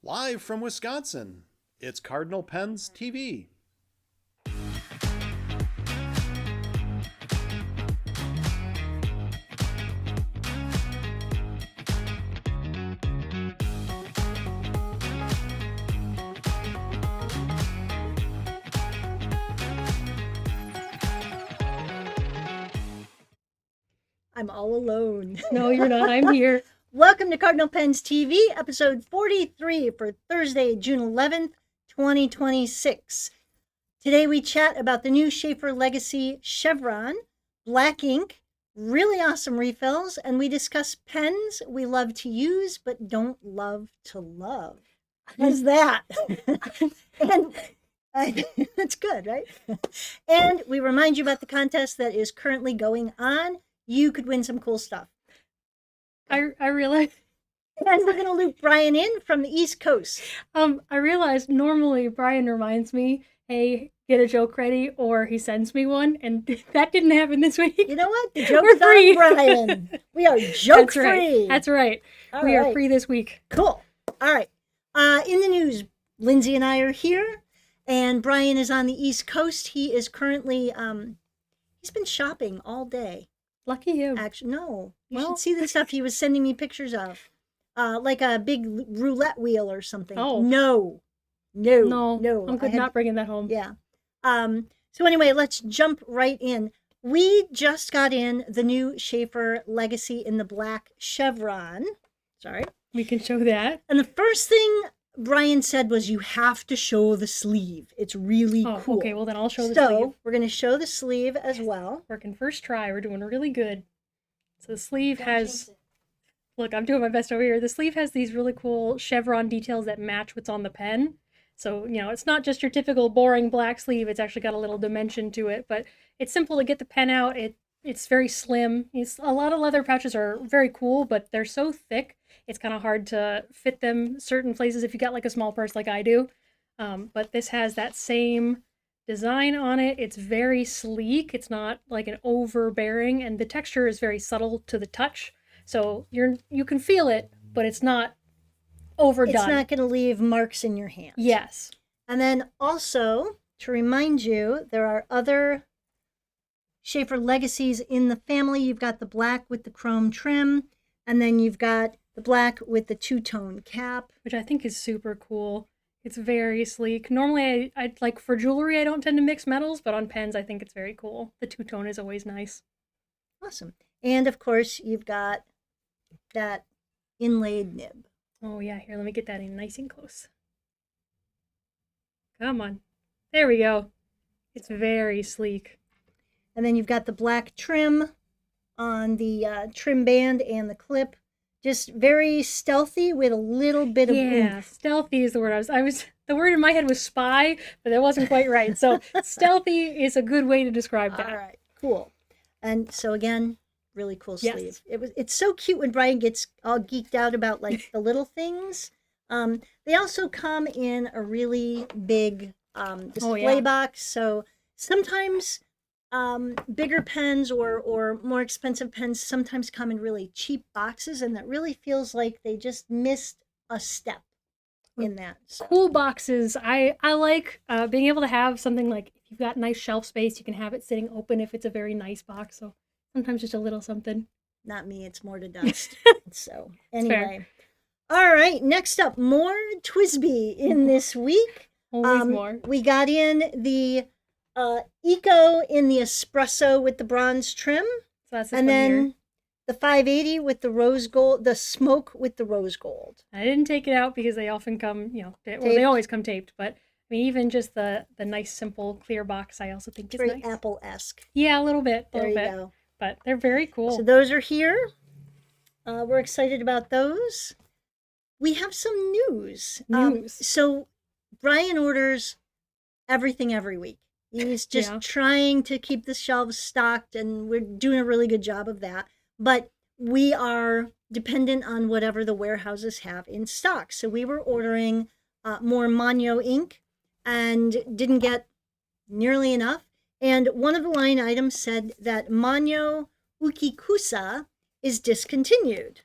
Live from Wisconsin, it's Cardinal Pens TV. I'm all alone. No, you're not. I'm here. Welcome to Cardinal Pens TV, episode 43 for Thursday, June 11th, 2026. Today we chat about the new Schaefer Legacy Chevron, black ink, really awesome refills, and we discuss pens we love to use but don't love to love. How's that? And that's good, right? And we remind you about the contest that is currently going on. You could win some cool stuff. I realize. And we're going to loop Brian in from the East Coast. I realized normally Brian reminds me, hey, get a joke ready, or he sends me one, and that didn't happen this week. You know what? The joke's on Brian. We are joke free. That's right. We are free this week. Cool. All right. In the news, Lindsay and I are here, and Brian is on the East Coast. He is currently, he's been shopping all day. Lucky you. Actually, no. You should see the stuff he was sending me pictures of. Like a big roulette wheel or something. Oh. No. I'm good not bringing that home. Yeah. So anyway, let's jump right in. We just got in the new Schaefer Legacy in the black chevron. Sorry. We can show that. And the first thing Brian said was, you have to show the sleeve. It's really cool. Okay, well then I'll show the sleeve. So we're going to show the sleeve as well. Working first try. We're doing really good. So the sleeve has... Look, I'm doing my best over here. The sleeve has these really cool chevron details that match what's on the pen. So, you know, it's not just your typical boring black sleeve. It's actually got a little dimension to it. But it's simple to get the pen out. It's very slim. A lot of leather pouches are very cool, but they're so thick, it's kind of hard to fit them certain places if you got like a small purse like I do. But this has that same design on it. It's very sleek. It's not like an overbearing, and the texture is very subtle to the touch. So you can feel it, but it's not overdone. It's not going to leave marks in your hand. Yes. And then also, to remind you, there are other Schaefer Legacies in the family. You've got the black with the chrome trim, and then you've got the black with the two-tone cap. Which I think is super cool. It's very sleek. Normally, I like for jewelry, I don't tend to mix metals, but on pens, I think it's very cool. The two-tone is always nice. Awesome. And, of course, you've got that inlaid nib. Oh, yeah. Here, let me get that in nice and close. Come on. There we go. It's very sleek. And then you've got the black trim on the trim band and the clip. Just very stealthy with a little bit of oomph. Stealthy is the word the word in my head was spy, but that wasn't quite right. So stealthy is a good way to describe that. All right, cool. And so again, really cool sleeve. Yes. It's so cute when Brian gets all geeked out about like the little things. They also come in a really big display box. So sometimes bigger pens or more expensive pens sometimes come in really cheap boxes, and that really feels like they just missed a step in that. So. Cool boxes. I like being able to have something like, if you've got nice shelf space, you can have it sitting open if it's a very nice box. So sometimes just a little something. Not me, it's more to dust. So anyway. All right, next up, more TWSBI in this week. Always more. We got in the Eco in the espresso with the bronze trim. So that's and then here. The 580 with the rose gold, the smoke with the rose gold. I didn't take it out because they often come, they always come taped, but I mean, even just the nice, simple, clear box, I also think is very nice. Apple-esque. Yeah, a little bit. There you go. But they're very cool. So those are here. We're excited about those. We have some news. So Brian orders everything every week. He's just trying to keep the shelves stocked, and we're doing a really good job of that. But we are dependent on whatever the warehouses have in stock. So we were ordering more Manyo ink and didn't get nearly enough. And one of the line items said that Manyo Ukikusa is discontinued,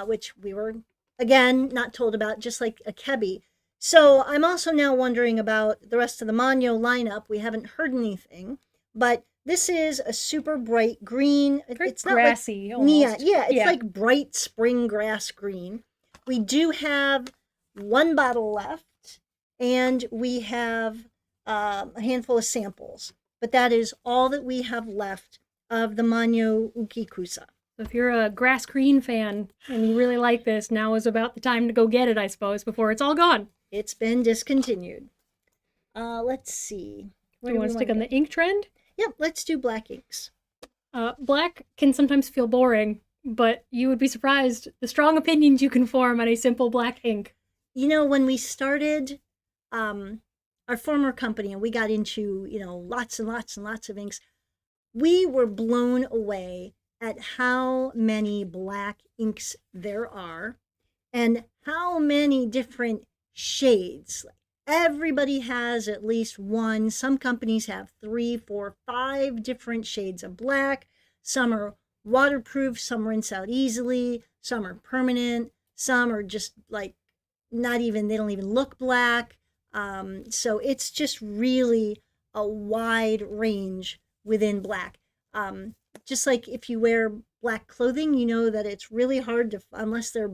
which we were again, not told about, just like a Kebi. So I'm also now wondering about the rest of the Manyo lineup. We haven't heard anything, but this is a super bright green. Very It's not grassy, like almost. yeah, it's Yeah. like bright spring grass green. We do have one bottle left, and we have a handful of samples, but that is all that we have left of the Manyo Ukikusa. So if you're a grass green fan and you really like this, now is about the time to go get it, I suppose, before it's all gone. It's been discontinued. Let's see. Do you want to stick on the ink trend? Yep, let's do black inks. Black can sometimes feel boring, but you would be surprised the strong opinions you can form on a simple black ink. You know, when we started our former company and we got into, lots and lots and lots of inks, we were blown away at how many black inks there are and how many different shades. Everybody has at least one. Some companies have 3, 4, 5 different shades of black. Some are waterproof, some rinse out easily, some are permanent, some are just like they don't even look black. So it's just really a wide range within black. Just like if you wear black clothing, you know that it's really hard to, unless they're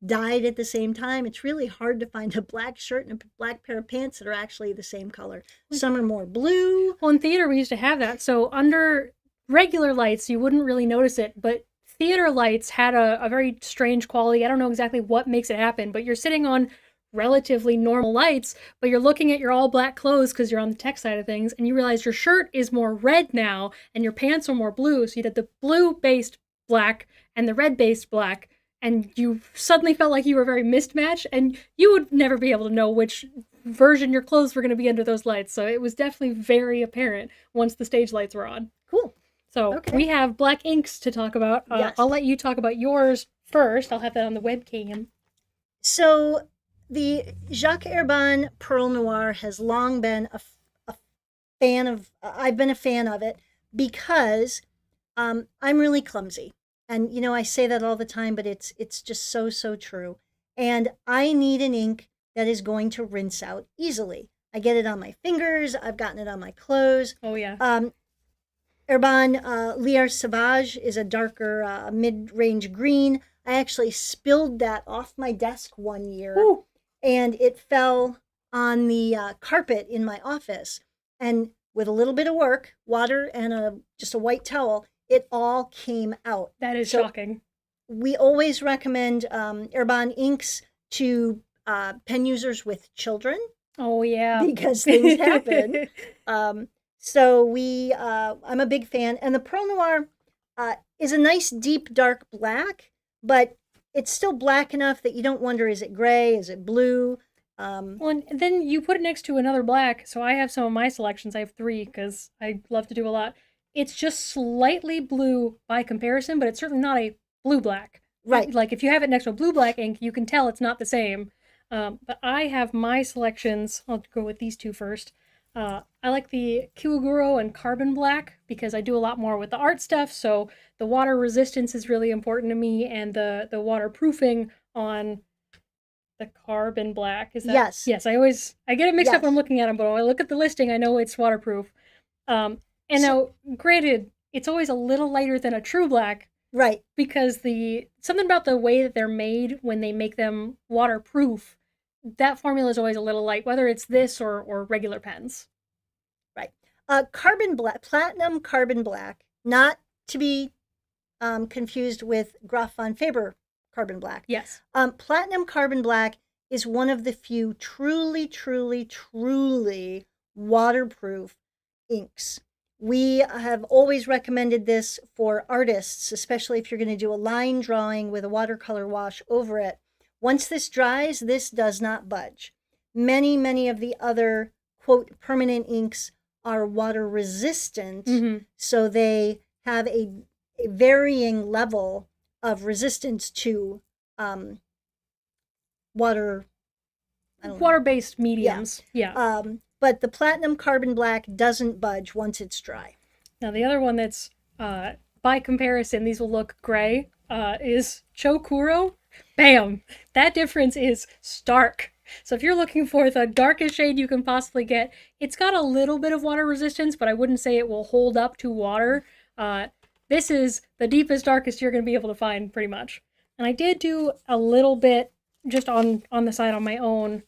dyed at the same time, it's really hard to find a black shirt and a black pair of pants that are actually the same color. Some are more blue. Well, in theater, we used to have that. So under regular lights, you wouldn't really notice it, but theater lights had a very strange quality. I don't know exactly what makes it happen, but you're sitting on relatively normal lights, but you're looking at your all black clothes because you're on the tech side of things, and you realize your shirt is more red now and your pants are more blue. So you had the blue based black and the red based black, and you suddenly felt like you were very mismatched, and you would never be able to know which version your clothes were going to be under those lights. So it was definitely very apparent once the stage lights were on. Cool. So Okay. we have black inks to talk about. Yes. I'll let you talk about yours first. I'll have that on the webcam. So the Jacques Herbin Pearl Noir has long been a fan of, I've been a fan of it because I'm really clumsy. And, I say that all the time, but it's just so true. And I need an ink that is going to rinse out easily. I get it on my fingers. I've gotten it on my clothes. Oh, yeah. Herbin Liar Sauvage is a darker mid-range green. I actually spilled that off my desk one year. Ooh. And it fell on the carpet in my office. And with a little bit of work, water and just a white towel, it all came out. That is So shocking. We always recommend Herbin inks to pen users with children Oh, yeah. because things happen. So I'm a big fan. And the Pearl Noir is a nice deep dark black, but it's still black enough that you don't wonder, is it gray? Is it blue? Well, and then you put it next to another black. So I have some of my selections. I have 3 because I love to do a lot. It's just slightly blue by comparison, but it's certainly not a blue-black. Right. Like if you have it next to a blue-black ink, you can tell it's not the same. But I have my selections. I'll go with these 2 first. I like the Kiwaguro and Carbon Black because I do a lot more with the art stuff. So the water resistance is really important to me, and the waterproofing on the Carbon Black. Is that? Yes. Yes. I get it mixed up when I'm Yes. looking at them, but when I look at the listing, I know it's waterproof. And now, granted, it's always a little lighter than a true black Right. because something about the way that they're made when they make them waterproof, that formula is always a little light, whether it's this or regular pens. Right. Carbon black, platinum carbon black, not to be confused with Graf von Faber carbon black. Yes. Platinum carbon black is one of the few truly waterproof inks. We have always recommended this for artists, especially if you're going to do a line drawing with a watercolor wash over it. Once this dries, this does not budge. Many of the other, quote, permanent inks are water resistant, so they have a varying level of resistance to water-based mediums. Yeah. But the platinum carbon black doesn't budge once it's dry. Now the other one that's by comparison, these will look gray, is Chokuro. Bam! That difference is stark. So if you're looking for the darkest shade you can possibly get, it's got a little bit of water resistance, but I wouldn't say it will hold up to water. This is the deepest, darkest you're going to be able to find, pretty much. And I did do a little bit, just on the side on my own,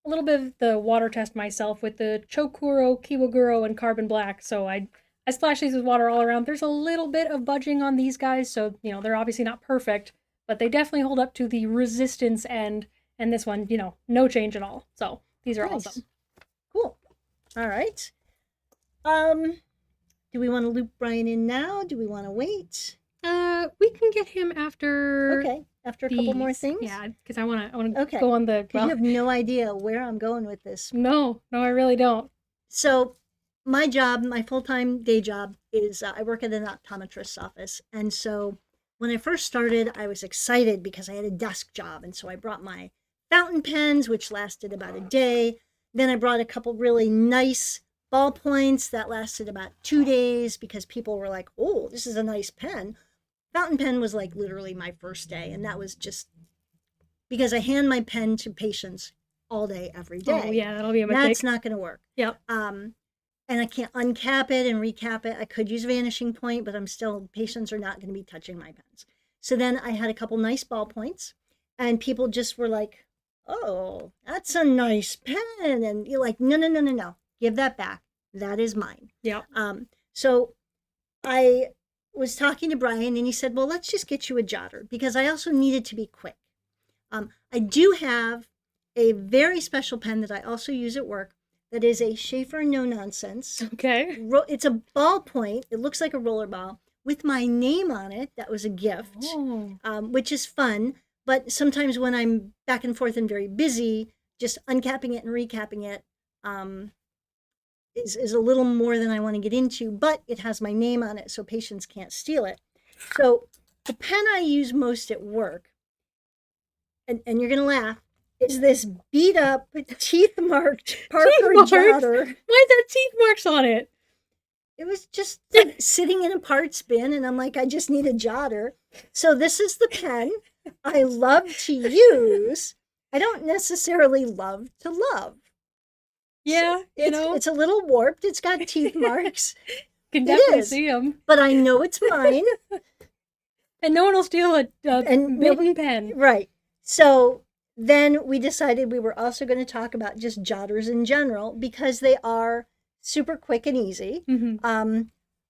a little bit of the water test myself with the Chokuro, Kiwaguro, and Carbon Black. So I splashed these with water all around. There's a little bit of budging on these guys, so, you know, they're obviously not perfect, but they definitely hold up to the resistance end. And this one, you know, no change at all. So these are awesome. Cool. All right. Do we want to loop Brian in now? Do we want to wait? We can get him after. Okay, after a couple more things. Yeah, because I want to Okay. go on the. You have no idea where I'm going with this. No, I really don't. So, my job, my full-time day job, is I work at an optometrist's office, and so when I first started, I was excited because I had a desk job, and so I brought my fountain pens, which lasted about a day. Then I brought a couple really nice ballpoints that lasted about 2 days because people were like, "Oh, this is a nice pen." Fountain pen was like literally my first day, and that was just because I hand my pen to patients all day, every day. Oh yeah, that'll be a mistake. That's not going to work. Yep. And I can't uncap it and recap it. I could use vanishing point, but patients are not going to be touching my pens. So then I had a couple nice ballpoints, and people just were like, "Oh, that's a nice pen." And you're like, no, give that back. That is mine. Yeah. So I was talking to Brian, and he said, "Well, let's just get you a jotter," because I also needed to be quick. I do have a very special pen that I also use at work that is a Schaefer No Nonsense. Okay. It's a ballpoint. It looks like a roller ball with my name on it. That was a gift, which is fun. But sometimes when I'm back and forth and very busy, just uncapping it and recapping it is a little more than I want to get into. But it has my name on it, so patients can't steal it. So the pen I use most at work, and you're going to laugh, is this beat up, teeth-marked Parker jotter. Why is there teeth marks on it? It was just sitting in a parts bin, and I'm like, I just need a jotter. So this is the pen I love to use. I don't necessarily love to love. Yeah, So it's a little warped. It's got teeth marks. Can definitely see them. But I know it's mine. And no one will steal a bitten pen. Right. So then we decided we were also going to talk about just jotters in general because they are super quick and easy. Mm-hmm.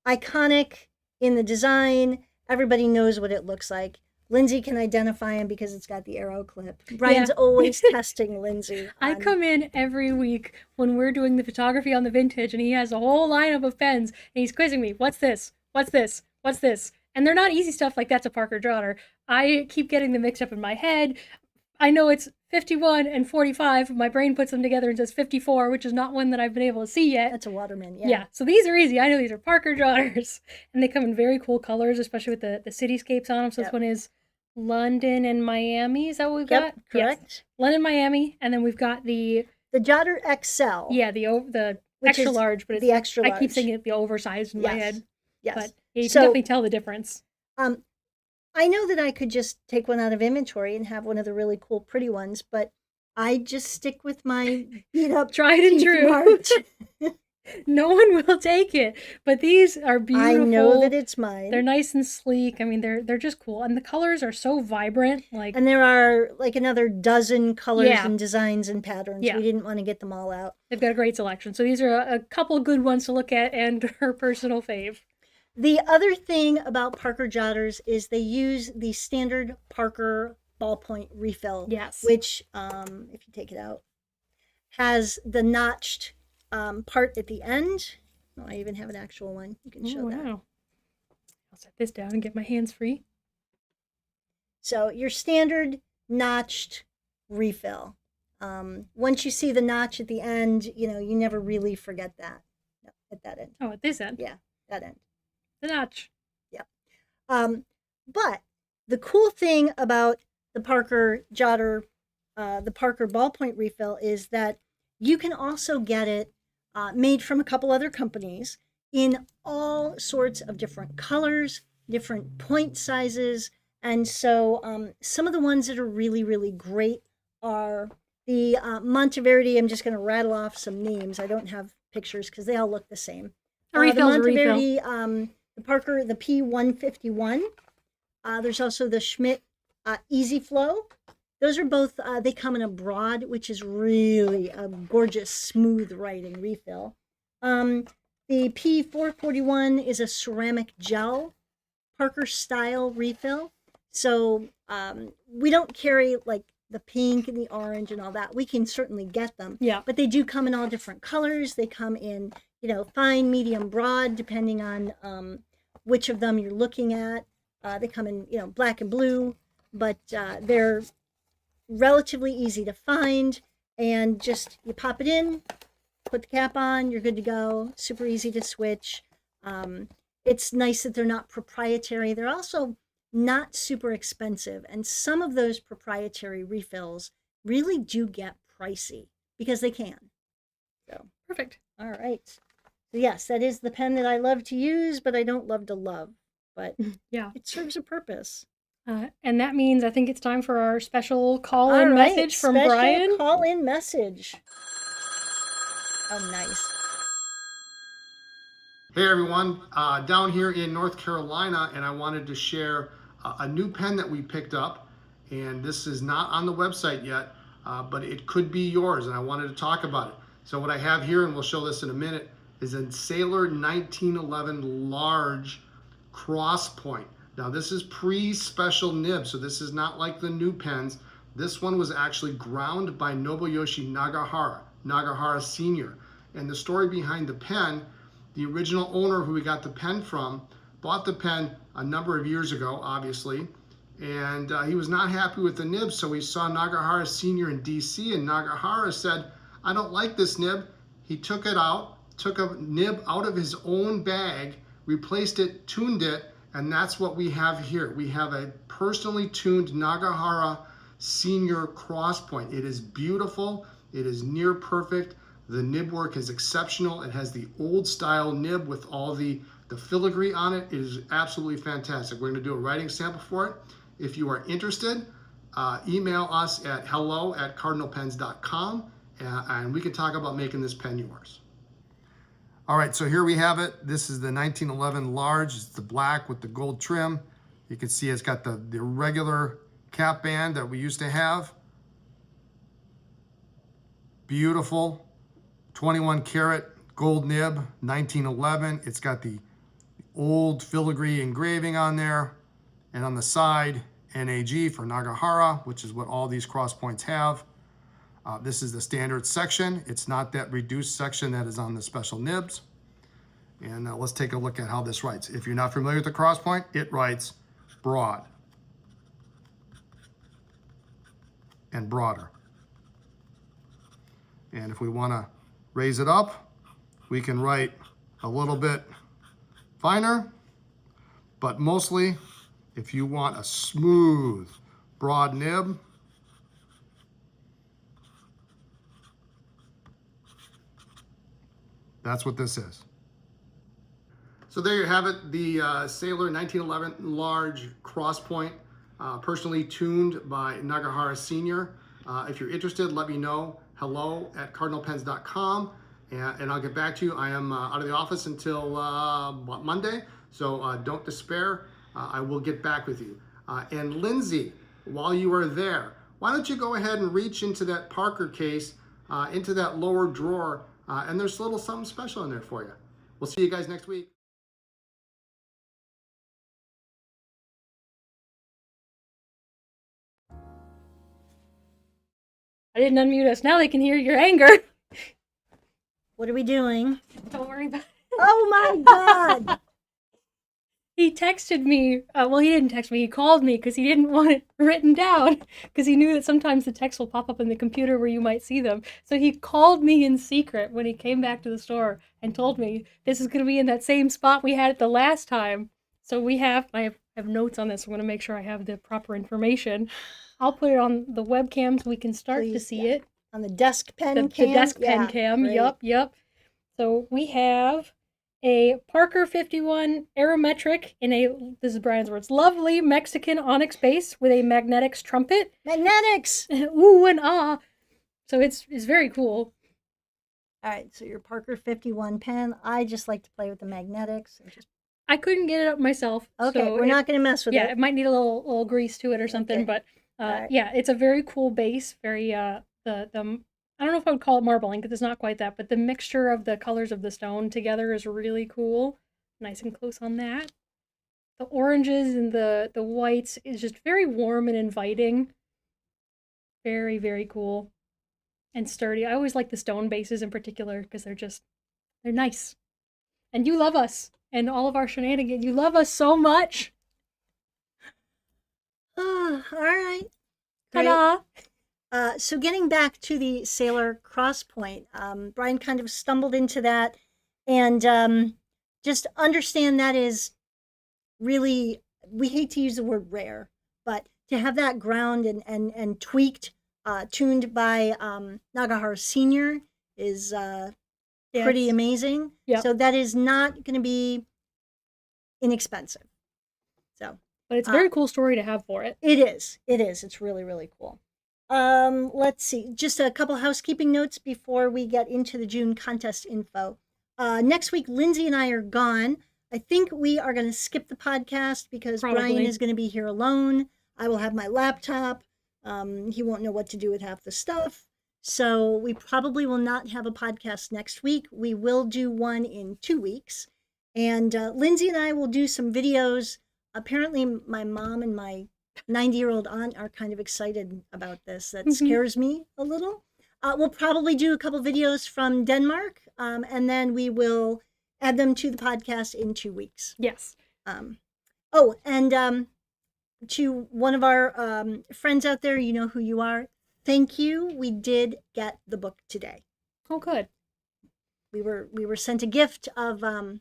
Iconic in the design. Everybody knows what it looks like. Lindsay can identify him because it's got the arrow clip. Brian's always testing Lindsay. I come in every week when we're doing the photography on the vintage, and he has a whole lineup of pens, and he's quizzing me. What's this? What's this? What's this? And they're not easy stuff like that's a Parker jotter. I keep getting them mixed up in my head. I know it's 51 and 45. My brain puts them together and says 54, which is not one that I've been able to see yet. That's a Waterman, yeah. Yeah, so these are easy. I know these are Parker jotters. And they come in very cool colors, especially with the cityscapes on them. So this one is London and Miami. Is that what we've got? Correct. Yes. London, Miami. And then we've got the Jotter XL. Yeah, the extra large, but it's the extra large. I keep saying it the oversized in my head. Yes. But you can definitely tell the difference. I know that I could just take one out of inventory and have one of the really cool, pretty ones, but I just stick with my beat up, tried and true. No one will take it, but these are beautiful. I know that it's mine. They're nice and sleek. I mean, they're just cool, and the colors are so vibrant. And there are like another dozen colors and designs and patterns. Yeah. We didn't want to get them all out. They've got a great selection. So these are a couple good ones to look at, and her personal fave. The other thing about Parker jotters is they use the standard Parker ballpoint refill. Yes. Which, if you take it out, has the notched part at the end. Oh, I even have an actual one. You can show that. Wow. I'll set this down and get my hands free. So your standard notched refill. Once you see the notch at the end, you never really forget that at that end. Oh, at this end? Yeah, that end. The notch. Yeah. But the cool thing about the Parker jotter, the Parker ballpoint refill is that you can also get it made from a couple other companies in all sorts of different colors, different point sizes, And so some of the ones that are really, really great are the Monteverdi. I'm just going to rattle off some names. I don't have pictures because they all look the same. A refill's a refill. Monteverdi, the Parker, the P151. There's also the Schmidt Easy Flow. Those are both, they come in a broad, which is really a gorgeous, smooth writing refill. The P441 is a ceramic gel Parker style refill. So we don't carry like the pink and the orange and all that. We can certainly get them. Yeah. But they do come in all different colors. They come in, fine, medium, broad, depending on which of them you're looking at. They come in, black and blue, but they're relatively easy to find. And just you pop it in, put the cap on, you're good to go. Super easy to switch. It's nice that they're not proprietary. They're also not super expensive. And some of those proprietary refills really do get pricey because they can. So Perfect. all right. So yes, that is the pen that I love to use, but I don't love to love. But Yeah. it serves a purpose. And that means I think it's time for our special call-in All right, message from special Brian. Call-in message. Oh, nice. Hey everyone, down here in North Carolina, and I wanted to share a new pen that we picked up, and this is not on the website yet, but it could be yours, and I wanted to talk about it. So what I have here, and we'll show this in a minute, is a Sailor 1911 large cross point. Now this is pre-special nib, so this is not like the new pens. This one was actually ground by Nobuyoshi Nagahara Sr. And the story behind the pen, the original owner who we got the pen from bought the pen a number of years ago, obviously, and he was not happy with the nib, so he saw Nagahara Sr. in DC, and Nagahara said, I don't like this nib. He took it out, took a nib out of his own bag, replaced it, tuned it, and that's what we have here. We have a personally tuned Nagahara Senior cross point. It is beautiful. It is near perfect. The nib work is exceptional. It has the old style nib with all the filigree on it. It is absolutely fantastic. We're going to do a writing sample for it. If you are interested, email us at hello@cardinalpens.com and we can talk about making this pen yours. All right, so here we have it. This is the 1911 large. It's the black with the gold trim. You can see it's got the regular cap band that we used to have. Beautiful. 21 karat gold nib, 1911. It's got the old filigree engraving on there. And on the side, NAG for Nagahara, which is what all these cross points have. This is the standard section. It's not that reduced section that is on the special nibs. And let's take a look at how this writes. If you're not familiar with the cross point, it writes broad and broader. And if we want to raise it up, we can write a little bit finer, but mostly if you want a smooth, broad nib, that's what this is. So there you have it, the Sailor 1911 large cross point, personally tuned by Nagahara Sr. If you're interested, let me know. hello@cardinalpens.com, and I'll get back to you. I am out of the office until Monday, so don't despair. I will get back with you. And Lindsay, while you are there, why don't you go ahead and reach into that Parker case, into that lower drawer, and there's a little something special in there for you. We'll see you guys next week. I didn't unmute us. Now they can hear your anger. What are we doing? Don't worry about it. Oh my God. He texted me. Well, he didn't text me. He called me because he didn't want it written down because he knew that sometimes the text will pop up in the computer where you might see them. So he called me in secret when he came back to the store and told me this is going to be in that same spot we had it the last time. So I have notes on this. I'm going to make sure I have the proper information. I'll put it on the webcam so we can start to see it. On the desk pen The cam? desk pen cam. Great. Yep. So we have a Parker 51 Aerometric in this is Brian's words, lovely Mexican onyx base with a magnetics trumpet. Magnetics! Ooh and ah. So it's very cool. All right, so your Parker 51 pen. I just like to play with the magnetics. I couldn't get it up myself. Okay, so we're not going to mess with it. Yeah, it might need a little grease to it or something, Okay. but Right. yeah, it's a very cool base. Very the I don't know if I would call it marbling because it's not quite that, but the mixture of the colors of the stone together is really cool. Nice and close on that. The oranges and the whites is just very warm and inviting. Very, very cool. And sturdy. I always like the stone bases in particular because they're nice. And you love us and all of our shenanigans. You love us so much. Oh, all right. Great. Ta-da! So getting back to the Sailor Cross Point, Brian kind of stumbled into that, and just understand that is really, we hate to use the word rare, but to have that ground and tweaked, tuned by Nagahara Sr. is pretty Yes. amazing. Yep. So that is not going to be inexpensive. So, But it's a very cool story to have for it. it is. It is. It's really, really cool. Let's see. Just a couple housekeeping notes before we get into the June contest info. Next week, Lindsay and I are gone. I think we are going to skip the podcast because Brian Probably. is going to be here alone. I will have my laptop. He won't know what to do with half the stuff. So we probably will not have a podcast next week. We will do one in 2 weeks. And Lindsay and I will do some videos. Apparently, my mom and my 90-year-old aunt are kind of excited about this. That scares me a little. We'll probably do a couple videos from Denmark, and then we will add them to the podcast in 2 weeks. Yes. And to one of our friends out there, you know who you are. Thank you. We did get the book today. Oh, good. We were sent a gift of a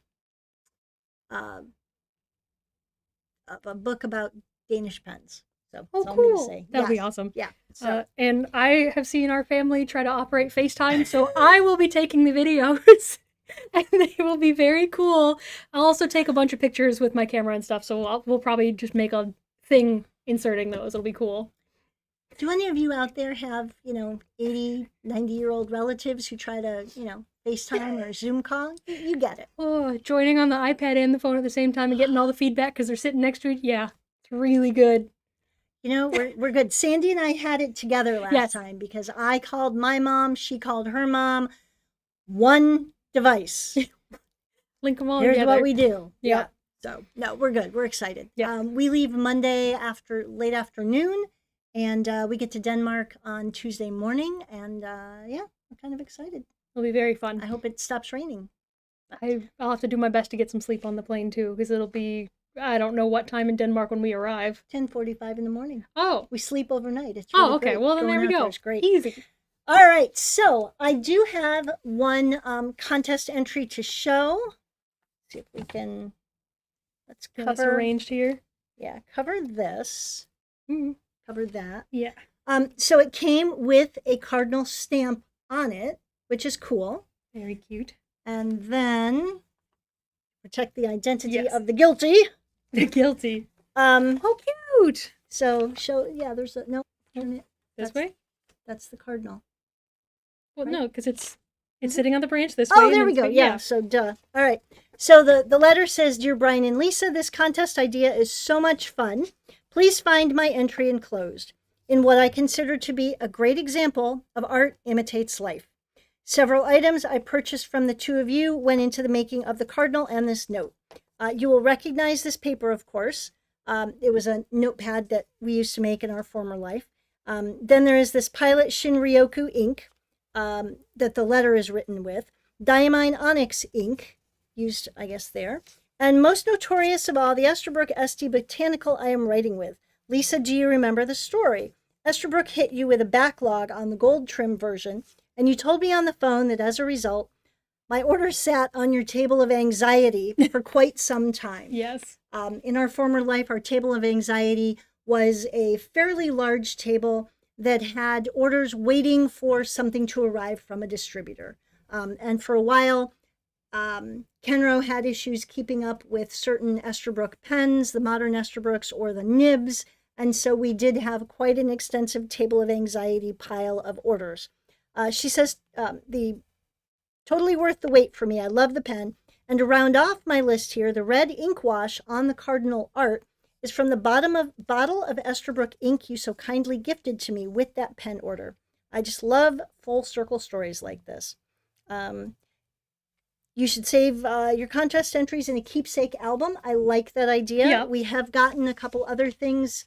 book about Danish pens. So Oh, that's all I'm gonna cool. say. That'll be Yeah. awesome. Yeah. So And I have seen our family try to operate FaceTime, so I will be taking the videos. And they will be very cool. I'll also take a bunch of pictures with my camera and stuff, so we'll probably just make a thing inserting those. It'll be cool. do any of you out there have, 80, 90-year-old relatives who try to, FaceTime or Zoom call? You get it. Oh, joining on the iPad and the phone at the same time and getting all the feedback because they're sitting next to it. Yeah, it's really good. We're good. Sandy and I had it together last Yes. time because I called my mom, she called her mom. One device. Link them all Here's together. what we do. Yeah. Yep. So no, we're good. We're excited. Yeah. We leave Monday after late afternoon, and we get to Denmark on Tuesday morning. And I'm kind of excited. It'll be very fun. I hope it stops raining. I'll have to do my best to get some sleep on the plane too, because it'll be, I don't know what time in Denmark when we arrive. 10:45 in the morning. Oh. We sleep overnight. It's really Okay. great. Well, then there Going we out go. there's great. Easy. All right, so I do have one contest entry to show. See if we can. Let's Get us cover. arranged here. Yeah, cover this. Mm, Cover that. yeah. So it came with a Cardinal stamp on it, which is cool. Very cute. And then protect the identity Yes. of the guilty. The guilty. Um, Oh, cute. so show. Yeah, there's a no. Turn it. This That's- way? That's the Cardinal. Well, right? no, because it's sitting on the branch this way. Oh, and there we it's go. fa- Yeah. So, duh. All right. So the letter says, "Dear Brian and Lisa, this contest idea is so much fun. Please find my entry enclosed in what I consider to be a great example of art imitates life. Several items I purchased from the two of you went into the making of the Cardinal and this note. You will recognize this paper, of course. It was a notepad that we used to make in our former life. Then there is this Pilot Shinryoku ink that the letter is written with, diamine onyx ink, used, I guess, there, and most notorious of all, the Esterbrook ST Botanical I am writing with. Lisa, do you remember the story? Esterbrook hit you with a backlog on the gold trim version, and you told me on the phone that as a result, my order sat on your table of anxiety for quite some time. Yes. In our former life, our table of anxiety was a fairly large table that had orders waiting for something to arrive from a distributor. And for a while, Kenro had issues keeping up with certain Esterbrook pens, the modern Esterbrookes or the nibs, and so we did have quite an extensive table of anxiety pile of orders. She says, the totally worth the wait for me. I love the pen. And to round off my list here, the red ink wash on the Cardinal art is from the bottle of Esterbrook ink you so kindly gifted to me with that pen order. I just love full circle stories like this. You should save your contest entries in a keepsake album. I like that idea. Yeah. We have gotten a couple other things,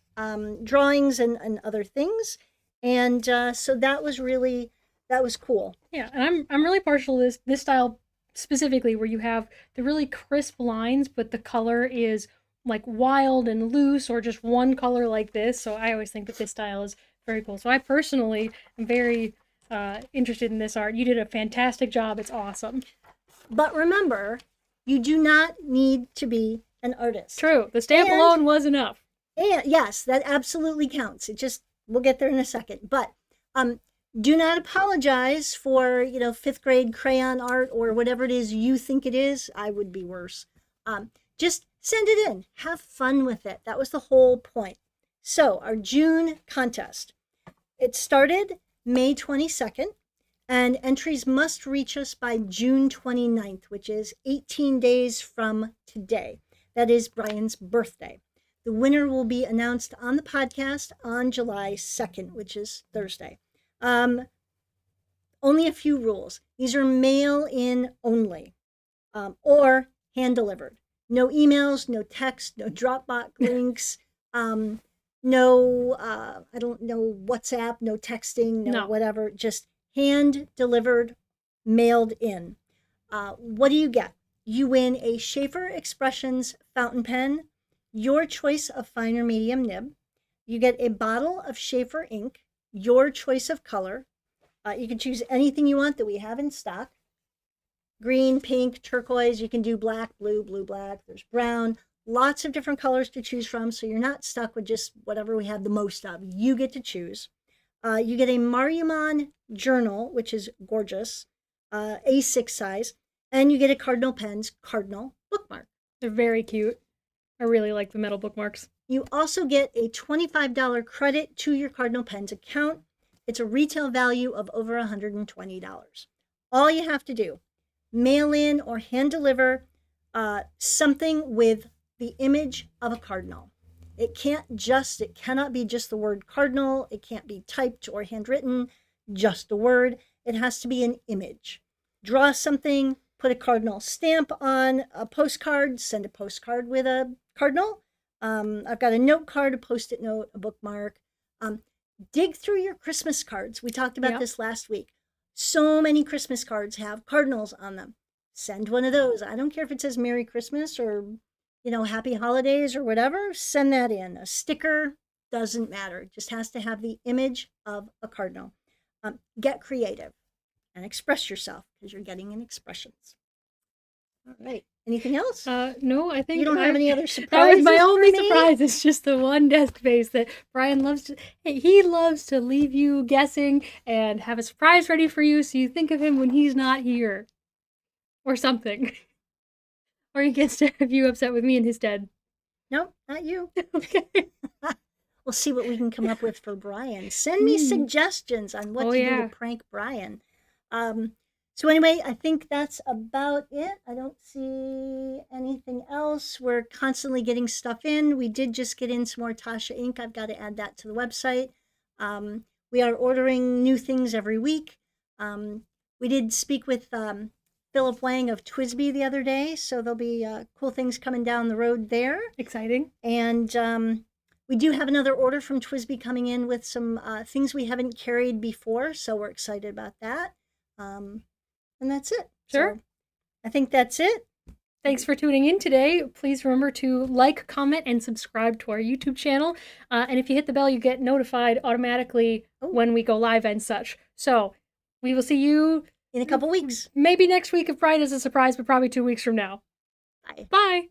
drawings and other things. And so that was cool. Yeah, and I'm really partial to this style specifically, where you have the really crisp lines, but the color is like wild and loose, or just one color like this. So I always think that this style is very cool. So I personally am very interested in this art. You did a fantastic job. It's awesome. But remember, you do not need to be an artist. True. The stamp alone was enough. And yes, that absolutely counts. We'll get there in a second. But do not apologize for, fifth grade crayon art or whatever it is you think it is. I would be worse. Just send it in. Have fun with it. That was the whole point. So our June contest. It started May 22nd, and entries must reach us by June 29th, which is 18 days from today. That is Brian's birthday. The winner will be announced on the podcast on July 2nd, which is Thursday. Only a few rules. These are mail-in only, or hand-delivered. No emails, no text, no Dropbox links, no, I don't know, WhatsApp, no texting, no whatever, just hand-delivered, mailed in. What do you get? You win a Schaefer Expressions fountain pen, your choice of fine or medium nib. You get a bottle of Schaefer ink, your choice of color. You can choose anything you want that we have in stock. Green, pink, turquoise. You can do black, blue, blue, black. There's brown. Lots of different colors to choose from, so you're not stuck with just whatever we have the most of. You get to choose. You get a Marumon journal, which is gorgeous, A6 size, and you get a Cardinal Pens Cardinal bookmark. They're very cute. I really like the metal bookmarks. You also get a $25 credit to your Cardinal Pens account. It's a retail value of over $120. All you have to do, mail in or hand deliver something with the image of a cardinal. It cannot be just the word cardinal. It can't be typed or handwritten, just a word. It has to be an image. Draw something, put a cardinal stamp on a postcard, send a postcard with a cardinal. I've got a note card, a Post-it note, a bookmark. Dig through your Christmas cards. We talked about this last week. So many Christmas cards have cardinals on them. Send one of those. I don't care if it says Merry Christmas or, Happy Holidays or whatever. Send that in. A sticker, doesn't matter. It just has to have the image of a cardinal. Get creative and express yourself because you're getting in expressions. All right. Anything else? No, I think you don't have any other surprises. That was my only for me? surprise. It's just the one desk base that Brian loves to. He loves to leave you guessing and have a surprise ready for you, so you think of him when he's not here, or something, or he gets to have you upset with me in his stead. Nope, not you. Okay. We'll see what we can come up with for Brian. Send me suggestions on what to do to prank Brian. So anyway, I think that's about it. I don't see anything else. We're constantly getting stuff in. We did just get in some more Tasha ink. I've got to add that to the website. We are ordering new things every week. We did speak with Philip Wang of Twisby the other day, so there'll be cool things coming down the road there. Exciting. And we do have another order from Twisby coming in with some things we haven't carried before, so we're excited about that. And that's it. Sure. So I think that's it. Thanks for tuning in today. Please remember to like, comment, and subscribe to our YouTube channel. And if you hit the bell, you get notified automatically when we go live and such. So we will see you in a couple weeks. Maybe next week if Brian is a surprise, but probably 2 weeks from now. Bye. Bye.